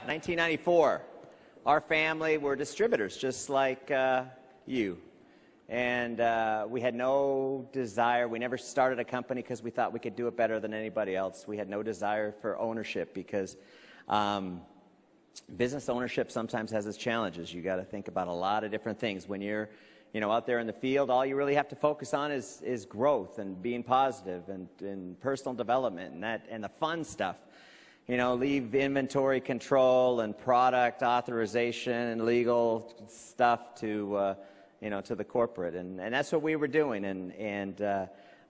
1994. Our family were distributors, just like you. And we had no desire. We never started a company because we thought we could do it better than anybody else. We had no desire for ownership because business ownership sometimes has its challenges. You got to think about a lot of different things. When you're out there in the field, all you really have to focus on is growth and being positive and personal development and the fun stuff. Leave inventory control and product authorization and legal stuff to the corporate. And that's what we were doing. And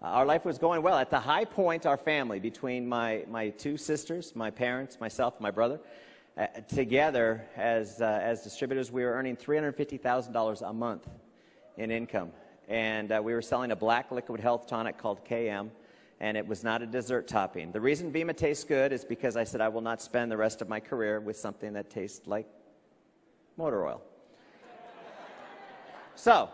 our life was going well. At the high point, our family, between my two sisters, my parents, myself, my brother, together as distributors, we were earning $350,000 a month in income. And we were selling a black liquid health tonic called KM. And it was not a dessert topping. The reason Vima tastes good is because I said I will not spend the rest of my career with something that tastes like motor oil. So,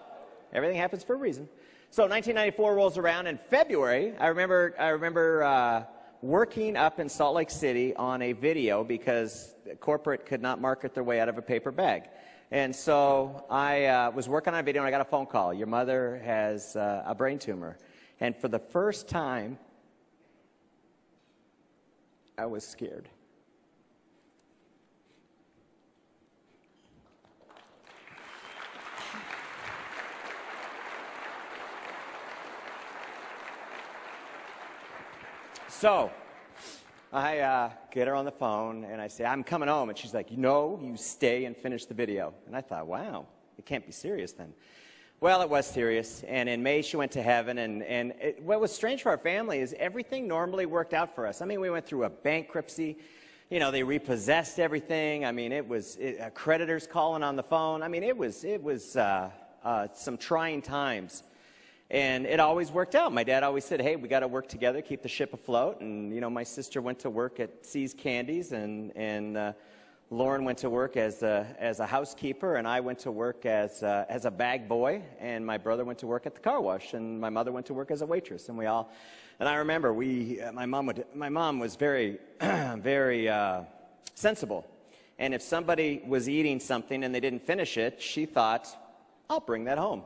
everything happens for a reason. So 1994 rolls around. In February, I remember working up in Salt Lake City on a video because corporate could not market their way out of a paper bag. And so I was working on a video and I got a phone call. Your mother has a brain tumor. And for the first time, I was scared. So I get her on the phone and I say, I'm coming home. And she's like, no, you stay and finish the video. And I thought, wow, it can't be serious then. Well, it was serious, and in May she went to heaven, and what was strange for our family is everything normally worked out for us. I mean, we went through a bankruptcy. They repossessed everything. I mean, it was creditors calling on the phone. I mean, it was some trying times, and it always worked out. My dad always said, hey, we got to work together, keep the ship afloat, and, my sister went to work at C's Candies, and Lauren went to work as a housekeeper, and I went to work as a bag boy, and my brother went to work at the car wash, and my mother went to work as a waitress, and and I remember my mom was very, very sensible, and if somebody was eating something and they didn't finish it, she thought, I'll bring that home.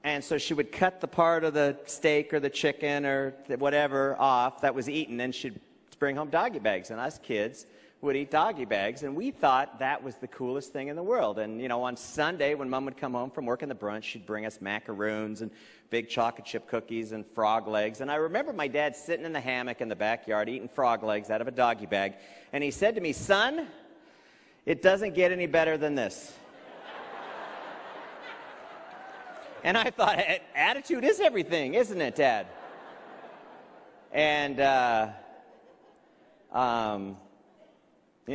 And so she would cut the part of the steak or the chicken or whatever off that was eaten, and she'd bring home doggy bags, and us kids would eat doggy bags, and we thought that was the coolest thing in the world. And, on Sunday, when Mom would come home from working the brunch, she'd bring us macaroons and big chocolate chip cookies and frog legs. And I remember my dad sitting in the hammock in the backyard eating frog legs out of a doggy bag, and he said to me, son, it doesn't get any better than this. And I thought, attitude is everything, isn't it, Dad? And,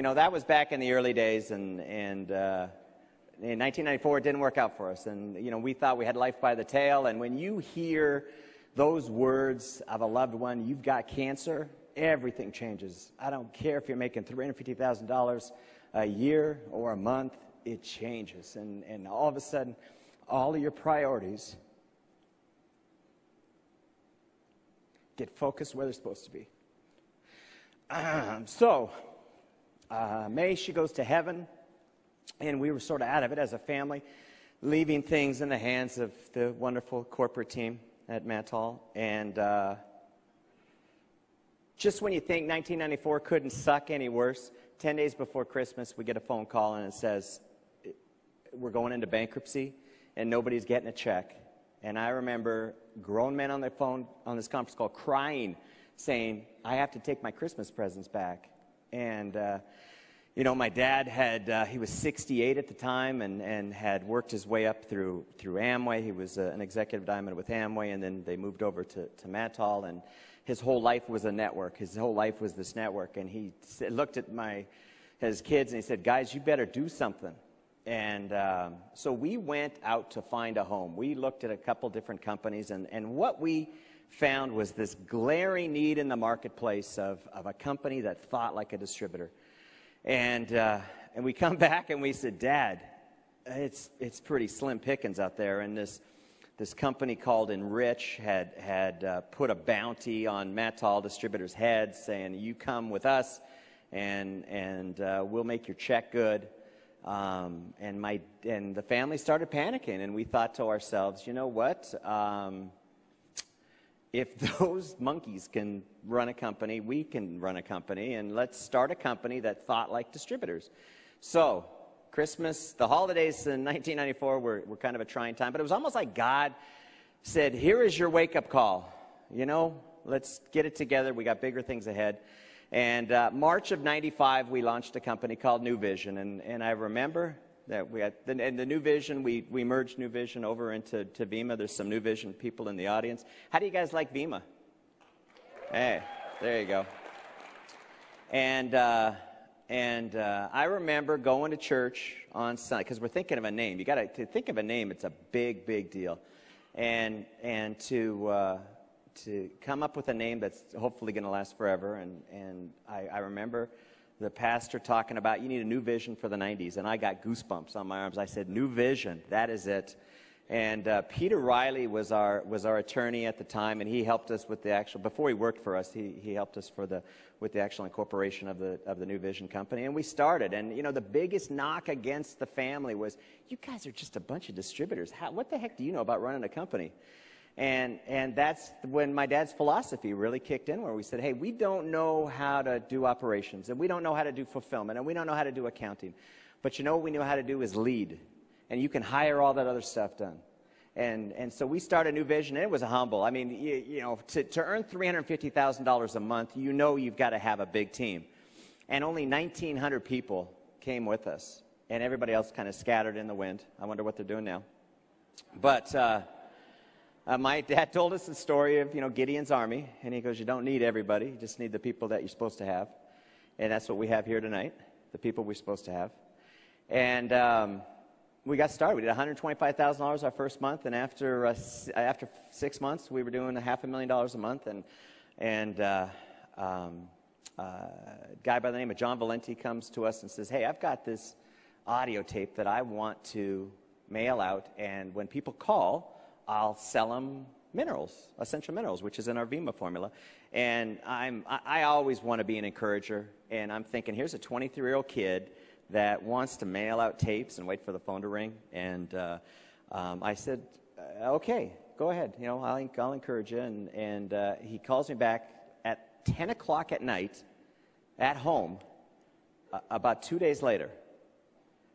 that was back in the early days, and in 1994, it didn't work out for us. And, we thought we had life by the tail. And when you hear those words of a loved one, you've got cancer, everything changes. I don't care if you're making $350,000 a year or a month, it changes. And all of a sudden, all of your priorities get focused where they're supposed to be. May, she goes to heaven, and we were sort of out of it as a family, leaving things in the hands of the wonderful corporate team at Mattall. And just when you think 1994 couldn't suck any worse, 10 days before Christmas, we get a phone call, and it says, we're going into bankruptcy, and nobody's getting a check. And I remember grown men on the phone on this conference call crying, saying, I have to take my Christmas presents back. And, my dad he was 68 at the time and had worked his way up through Amway. He was an executive diamond with Amway, and then they moved over to Mattall, and his whole life was a network. His whole life was this network. And he looked at his kids and he said, guys, you better do something. And so we went out to find a home. We looked at a couple different companies, and what we found was this glaring need in the marketplace of a company that thought like a distributor. And we come back and we said, Dad, it's pretty slim pickings out there. And this company called Enrich had put a bounty on Mattall distributors' heads saying, you come with us and we'll make your check good. And the family started panicking, and we thought to ourselves, you know what? If those monkeys can run a company, we can run a company, and let's start a company that thought like distributors. So Christmas, the holidays in 1994 were kind of a trying time, but it was almost like God said, here is your wake-up call. You know, let's get it together. We got bigger things ahead. And March of 95, we launched a company called New Vision, and I remember that we had, and the New Vision, we merged New Vision over into Vima. There's some New Vision people in the audience. How do you guys like Vima? Hey, there you go. And I remember going to church on Sunday, because we're thinking of a name. You got to think of a name. It's a big, big deal. And to come up with a name that's hopefully going to last forever. And I remember the pastor talking about, you need a new vision for the 90s. And I got goosebumps on my arms. I said, New Vision, that is it. And Peter Riley was our attorney at the time, and he helped us with the actual, before he worked for us, he helped us with the actual incorporation of the New Vision company. And we started. And, you know, the biggest knock against the family was, you guys are just a bunch of distributors. What the heck do you know about running a company? And that's when my dad's philosophy really kicked in, where we said, hey, we don't know how to do operations, and we don't know how to do fulfillment, and we don't know how to do accounting. But you know what we know how to do is lead. And you can hire all that other stuff done. And so we started New Vision, and it was humble. I mean, you know, to earn $350,000 a month, you know you've got to have a big team. And only 1,900 people came with us, and everybody else kind of scattered in the wind. I wonder what they're doing now. But my dad told us the story of, you know, Gideon's army, and he goes, you don't need everybody, you just need the people that you're supposed to have. And that's what we have here tonight, the people we're supposed to have. And we got started. We did $125,000 our first month, and after 6 months, we were doing $500,000 a month. And a guy by the name of John Valenti comes to us and says, hey, I've got this audio tape that I want to mail out, and when people call, I'll sell them minerals, essential minerals, which is in our Vima formula. And I always want to be an encourager, and I'm thinking, here's a 23-year-old kid that wants to mail out tapes and wait for the phone to ring. And I said, okay, go ahead. You know, I'll encourage you. And he calls me back at 10 o'clock at night at home about 2 days later.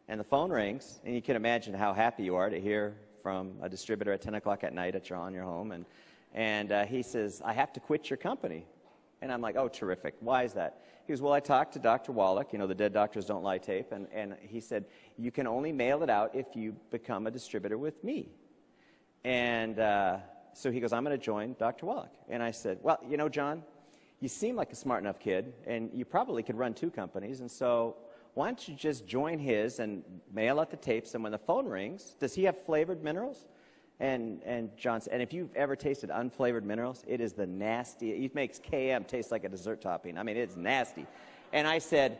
And the phone rings, and you can imagine how happy you are to hear from a distributor at 10 o'clock at night on your home. And he says, I have to quit your company. And I'm like, oh, terrific. Why is that? He goes, well, I talked to Dr. Wallach, you know, the Dead Doctors Don't Lie tape, and he said, you can only mail it out if you become a distributor with me. And so he goes, I'm going to join Dr. Wallach. And I said, well, you know, John, you seem like a smart enough kid, and you probably could run 2 companies, and so why don't you just join his and mail out the tapes, and when the phone rings, does he have flavored minerals? And John said, and if you've ever tasted unflavored minerals, it is the nastiest. It makes KM taste like a dessert topping. I mean, it's nasty. And I said,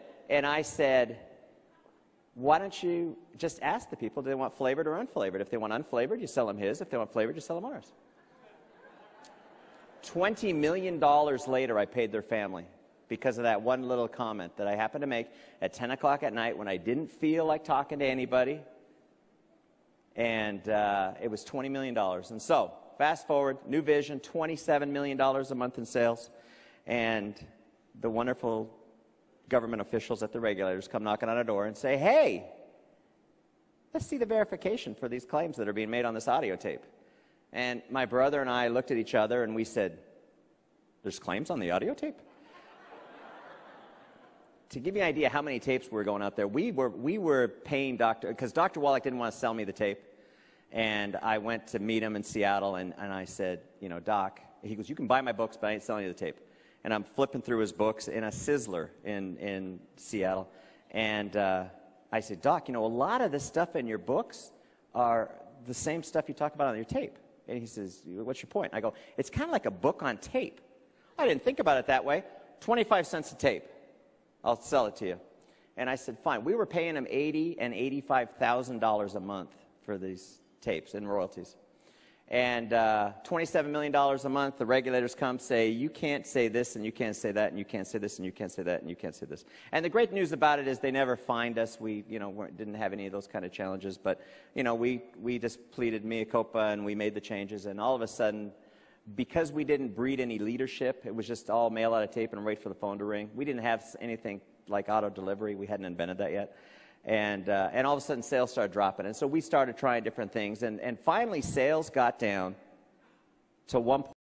why don't you just ask the people, do they want flavored or unflavored? If they want unflavored, you sell them his. If they want flavored, you sell them ours. $20 million later, I paid their family because of that one little comment that I happened to make at 10 o'clock at night when I didn't feel like talking to anybody. And it was $20 million. And so, fast forward, New Vision, $27 million a month in sales. And the wonderful government officials at the regulators come knocking on our door and say, hey, let's see the verification for these claims that are being made on this audio tape. And my brother and I looked at each other and we said, there's claims on the audio tape? To give you an idea how many tapes were going out there, we were paying because Dr. Wallach didn't want to sell me the tape. And I went to meet him in Seattle, and I said, you know, Doc, he goes, you can buy my books, but I ain't selling you the tape. And I'm flipping through his books in a Sizzler in Seattle. And I said, Doc, you know, a lot of the stuff in your books are the same stuff you talk about on your tape. And he says, what's your point? I go, it's kind of like a book on tape. I didn't think about it that way. 25 cents a tape. I'll sell it to you. And I said, fine. We were paying him $80,000 and $85,000 a month for these tapes in royalties. And $27 million a month, the regulators come say, you can't say this, and you can't say that, and you can't say this, and you can't say that, and you can't say this. And the great news about it is they never fined us. We, didn't have any of those kind of challenges. But, we just pleaded mea culpa, and we made the changes. And all of a sudden, because we didn't breed any leadership, it was just all mail out a tape and wait for the phone to ring. We didn't have anything like auto delivery. We hadn't invented that yet. And all of a sudden, sales started dropping. And so we started trying different things. And finally, sales got down to 1.